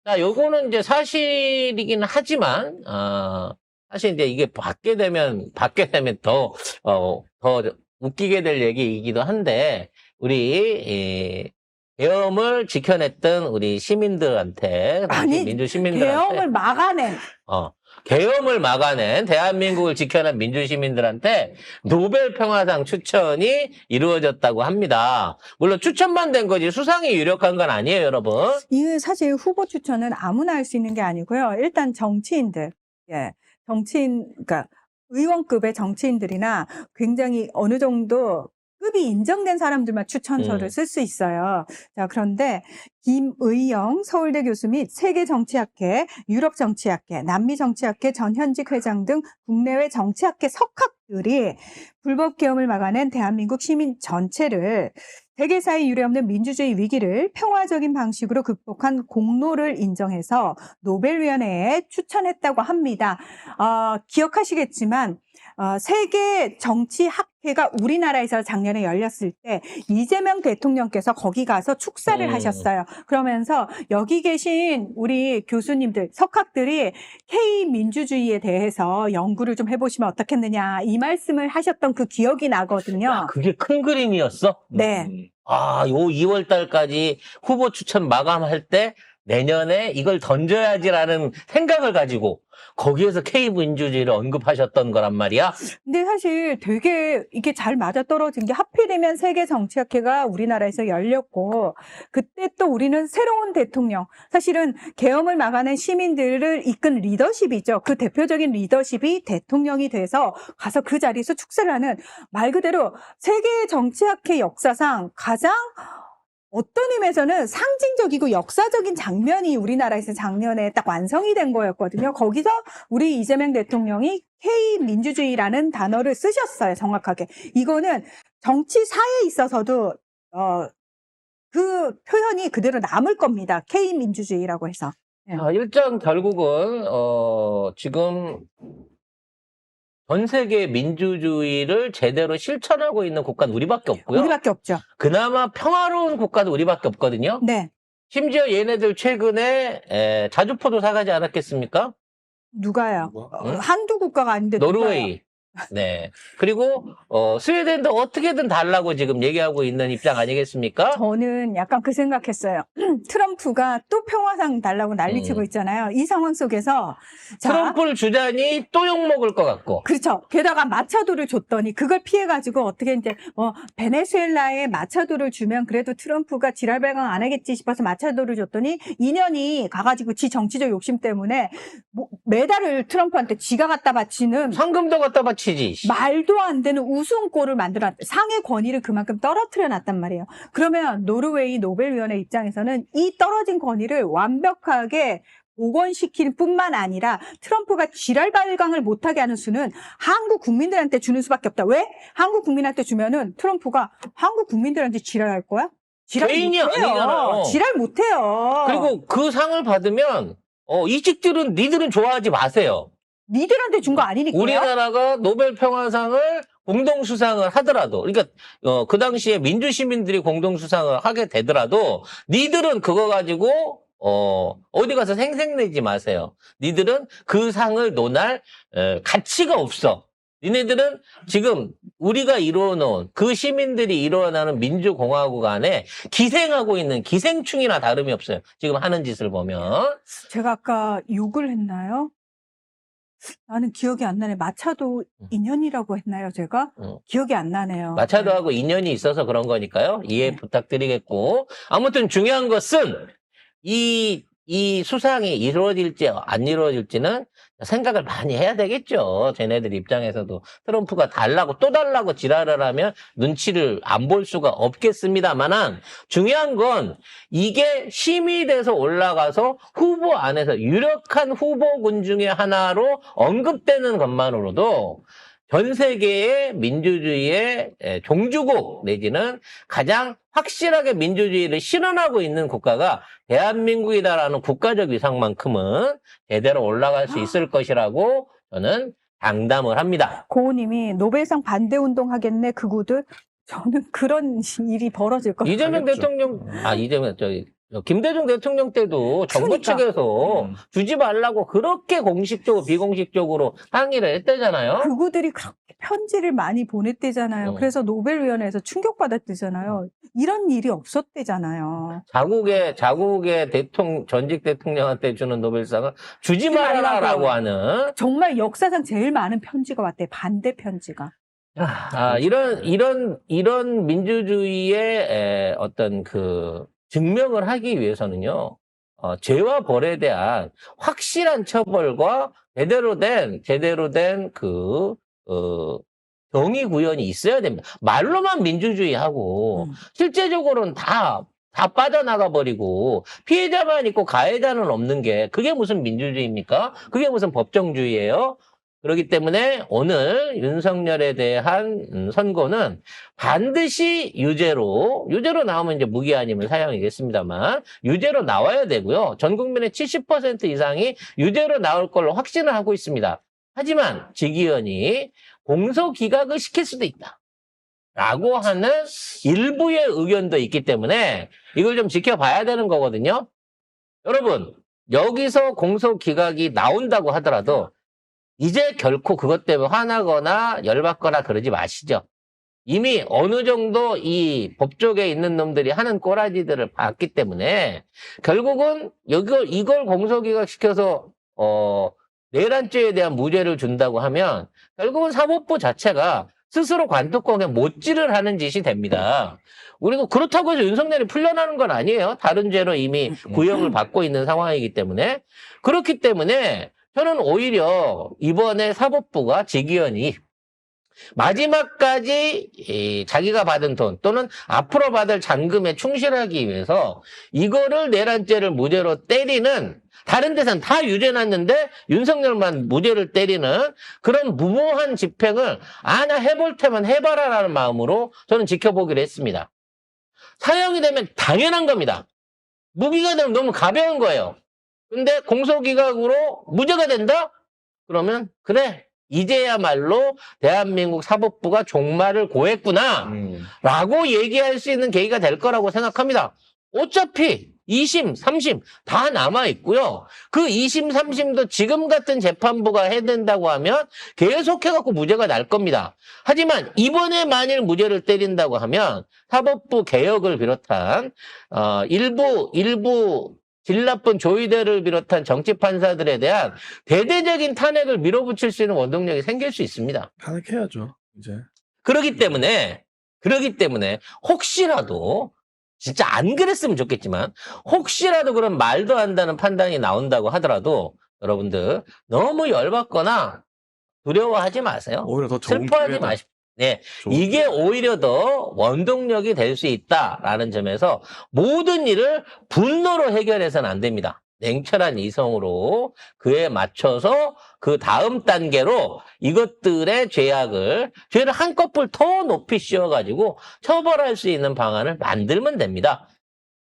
자, 요거는 이제 사실이긴 하지만, 사실 이제 이게 받게 되면 더 웃기게 될 얘기이기도 한데, 우리, 계엄을 지켜냈던 우리 시민들한테, 당시 아니, 민주 시민들한테, 계엄을 막아낸. 계엄을 막아낸 대한민국을 지켜낸 민주 시민들한테 노벨 평화상 추천이 이루어졌다고 합니다. 물론 추천만 된 거지 수상이 유력한 건 아니에요, 여러분. 이게 사실 후보 추천은 아무나 할 수 있는 게 아니고요. 일단 정치인들, 그러니까 의원급의 정치인들이나 굉장히 어느 정도 급이 인정된 사람들만 추천서를 쓸 수 있어요. 자, 그런데 김의영 서울대 교수 및 세계정치학회, 유럽정치학회, 남미정치학회 전현직 회장 등 국내외 정치학회 석학들이 불법 계엄을 막아낸 대한민국 시민 전체를 세계사에 유례없는 민주주의 위기를 평화적인 방식으로 극복한 공로를 인정해서 노벨위원회에 추천했다고 합니다. 기억하시겠지만 세계 정치학회가 우리나라에서 작년에 열렸을 때 이재명 대통령께서 거기 가서 축사를 하셨어요. 그러면서 여기 계신 우리 교수님들, 석학들이 K민주주의에 대해서 연구를 좀 해보시면 어떻겠느냐 이 말씀을 하셨던 그 기억이 나거든요. 야, 그게 큰 그림이었어? 네. 요 2월 달까지 후보 추천 마감할 때 내년에 이걸 던져야지라는 생각을 가지고 거기에서 K민주주의를 언급하셨던 거란 말이야? 근데 사실 되게 이게 잘 맞아떨어진 게 하필이면 세계정치학회가 우리나라에서 열렸고 그때 또 우리는 새로운 대통령, 사실은 계엄을 막아낸 시민들을 이끈 리더십이죠. 그 대표적인 리더십이 대통령이 돼서 가서 그 자리에서 축사를 하는 말 그대로 세계정치학회 역사상 가장 어떤 의미에서는 상징적이고 역사적인 장면이 우리나라에서 작년에 딱 완성이 된 거였거든요. 거기서 우리 이재명 대통령이 K민주주의라는 단어를 쓰셨어요, 정확하게. 이거는 정치사에 있어서도 그 표현이 그대로 남을 겁니다. K민주주의라고 해서. 일단 결국은 지금 전 세계 민주주의를 제대로 실천하고 있는 국가는 우리밖에 없고요. 우리밖에 없죠. 그나마 평화로운 국가도 우리밖에 없거든요. 네. 심지어 얘네들 최근에 자주포도 사가지 않았겠습니까? 누가요? 응? 한두 국가가 아닌데 노르웨이. 네. 그리고 스웨덴도 어떻게든 달라고 지금 얘기하고 있는 입장 아니겠습니까? 저는 약간 그 생각했어요. 트럼프가 또 평화상 달라고 난리치고 있잖아요. 이 상황 속에서 트럼프를 주자니 또 욕먹을 것 같고. 그렇죠. 게다가 마차도를 줬더니 그걸 피해가지고 어떻게 이제 베네수엘라에 마차도를 주면 그래도 트럼프가 지랄 발광 안 하겠지 싶어서 마차도를 줬더니 2년이 가가지고 지 정치적 욕심 때문에 메달을 트럼프한테 지가 갖다 바치는 상금도 갖다 바치지. 말도 안 되는 우스운꼴을 만들어놨다. 상의 권위를 그만큼 떨어뜨려 놨단 말이에요. 그러면 노르웨이 노벨위원회 입장에서는 이 떨어진 권위를 완벽하게 복원시킬 뿐만 아니라 트럼프가 지랄 발광을 못하게 하는 수는 한국 국민들한테 주는 수밖에 없다. 왜? 한국 국민한테 주면은 트럼프가 한국 국민들한테 지랄할 거야? 지랄 개인이 못해요. 아니잖아요. 지랄 못해요. 그리고 그 상을 받으면 이직들은 니들은 좋아하지 마세요. 니들한테 준 거 아니니까요. 우리나라가 노벨 평화상을 공동 수상을 하더라도, 그러니까 그 당시에 민주 시민들이 공동 수상을 하게 되더라도 니들은 그거 가지고 어디 가서 생색내지 마세요. 니들은 그 상을 논할 가치가 없어. 니네들은 지금 우리가 이루어놓은 그 시민들이 이루어나는 민주공화국 안에 기생하고 있는 기생충이나 다름이 없어요. 지금 하는 짓을 보면. 제가 아까 욕을 했나요? 나는 기억이 안 나네. 마차도 인연이라고 했나요, 제가? 기억이 안 나네요. 마차도하고 인연이 있어서 그런 거니까요. 이해 부탁드리겠고. 아무튼 중요한 것은 이 수상이 이루어질지 안 이루어질지는 생각을 많이 해야 되겠죠. 쟤네들 입장에서도 트럼프가 또 달라고 지랄을 하면 눈치를 안 볼 수가 없겠습니다만은 중요한 건 이게 심의 돼서 올라가서 후보 안에서 유력한 후보군 중에 하나로 언급되는 것만으로도 전 세계의 민주주의의 종주국 내지는 가장 확실하게 민주주의를 실현하고 있는 국가가 대한민국이다라는 국가적 위상만큼은 제대로 올라갈 수 있을 것이라고 저는 장담을 합니다. 고우님이 노벨상 반대 운동 하겠네 그구들. 저는 그런 일이 벌어질 것 같아요. 이재명 대통령, 이재명 김대중 대통령 때도 정부 그러니까. 측에서 주지 말라고 그렇게 공식적으로 비공식적으로 항의를 했대잖아요. 그구들이 그렇게 편지를 많이 보냈대잖아요. 그래서 노벨위원회에서 충격받았대잖아요. 이런 일이 없었대잖아요. 자국의 전직 대통령한테 주는 노벨상은 주지 말라라고 하는 정말 역사상 제일 많은 편지가 왔대. 반대 편지가. 이런 민주주의의 어떤 그 증명을 하기 위해서는요, 죄와 벌에 대한 확실한 처벌과 제대로 된 정의 구현이 있어야 됩니다. 말로만 민주주의하고 실제적으로는 다 빠져나가 버리고 피해자만 있고 가해자는 없는 게 그게 무슨 민주주의입니까? 그게 무슨 법정주의예요? 그렇기 때문에 오늘 윤석열에 대한 선고는 반드시 유죄로 나오면 이제 무기한임을 사형이겠습니다만 유죄로 나와야 되고요. 전 국민의 70% 이상이 유죄로 나올 걸로 확신을 하고 있습니다. 하지만 지기현이 공소기각을 시킬 수도 있다. 라고 하는 일부의 의견도 있기 때문에 이걸 좀 지켜봐야 되는 거거든요. 여러분, 여기서 공소기각이 나온다고 하더라도 이제 결코 그것 때문에 화나거나 열받거나 그러지 마시죠. 이미 어느 정도 이 법조계에 있는 놈들이 하는 꼬라지들을 봤기 때문에 결국은 이걸 공소기각 시켜서 내란죄에 대한 무죄를 준다고 하면 결국은 사법부 자체가 스스로 관뚜껑에 못질을 하는 짓이 됩니다. 그리고 그렇다고 해서 윤석열이 풀려나는 건 아니에요. 다른 죄로 이미 구형을 받고 있는 상황이기 때문에. 그렇기 때문에 저는 오히려 이번에 사법부가 지기현이 마지막까지 자기가 받은 돈 또는 앞으로 받을 잔금에 충실하기 위해서 이거를 내란죄를 무죄로 때리는, 다른 데서는 다 유죄 났는데 윤석열만 무죄를 때리는 그런 무모한 집행을 나 해볼 테면 해봐라라는 마음으로 저는 지켜보기로 했습니다. 사형이 되면 당연한 겁니다. 무기가 되면 너무 가벼운 거예요. 근데 공소기각으로 무죄가 된다? 그러면 그래, 이제야말로 대한민국 사법부가 종말을 고했구나 라고 얘기할 수 있는 계기가 될 거라고 생각합니다. 어차피 2심, 3심 다 남아있고요. 그 2심, 3심도 지금 같은 재판부가 해야 된다고 하면 계속해갖고 무죄가 날 겁니다. 하지만 이번에 만일 무죄를 때린다고 하면 사법부 개혁을 비롯한 일부 질 나쁜 조이대를 비롯한 정치 판사들에 대한 대대적인 탄핵을 밀어붙일 수 있는 원동력이 생길 수 있습니다. 탄핵해야죠, 이제. 그렇기 때문에 혹시라도 진짜 안 그랬으면 좋겠지만 혹시라도 그런 말도 안 되는 판단이 나온다고 하더라도 여러분들 너무 열받거나 두려워하지 마세요. 오히려 더 좋은 슬퍼하지 기회다. 마십시오. 네, 좋은 이게 오히려 더 원동력이 될 수 있다라는 점에서 모든 일을 분노로 해결해서는 안 됩니다. 냉철한 이성으로 그에 맞춰서 그 다음 단계로 이것들의 죄를 한꺼풀 더 높이 씌워가지고 처벌할 수 있는 방안을 만들면 됩니다.